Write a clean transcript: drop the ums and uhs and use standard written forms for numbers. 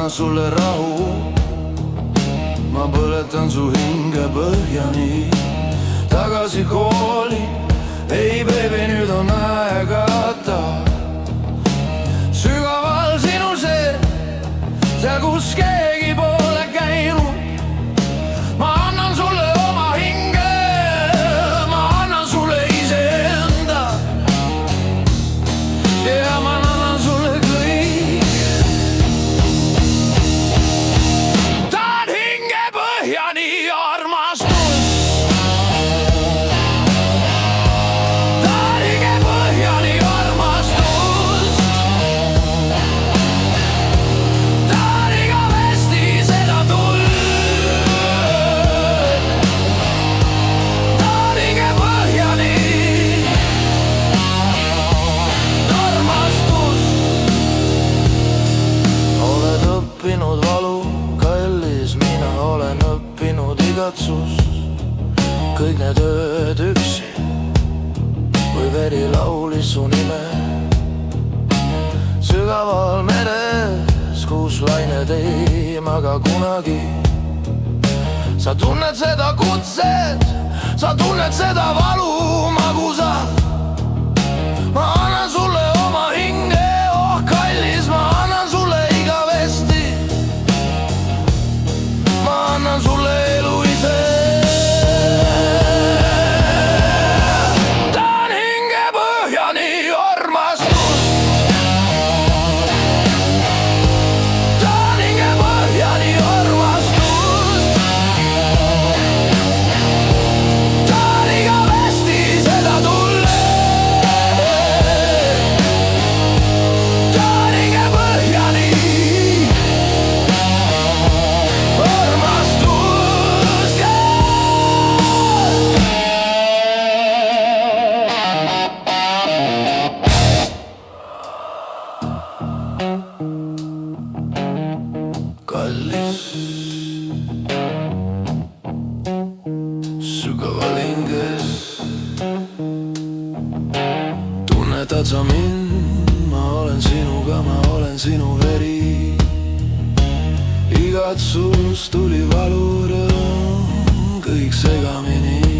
annan sulle rahu, ma põletan su hinge põhjani. Tagasi kooli, ei baby, nüüd on aegata. Sügaval sinu sees, seal kus keegi pole käinud, ma annan sulle oma hinge, ma annan sulle iseenda ja ma annan sulle kõik. Tahan hinge põhjani armastus, tahan hinge põhjani armastus, tahan igavesti seda tuld, tahan hinge põhjani armastus. Oled õppinud valu, kallis, mina olen õppinud igatsust. Kõik need ööd üksi, kui veri laulis su nime. Sügaval meres, kus lained ei maga kunagi. Sa tunned seda kutset, sa tunned seda valu magusat. Ma annan sulle oma hinge, oh kallis, ma annan sulle igavesti. Ma annan sulle elu ise. Tahan hinge põhjani armastust, tahan hinge põhjani armastust, tahan igavesti seda tulle, tahan hinge põhjani armastust. Kallis, sügaval hinges tunnetad sa mind, ma olen sinuga, ma olen sinu veri. Igatsus tuli valu, rõõm, kõik segamini.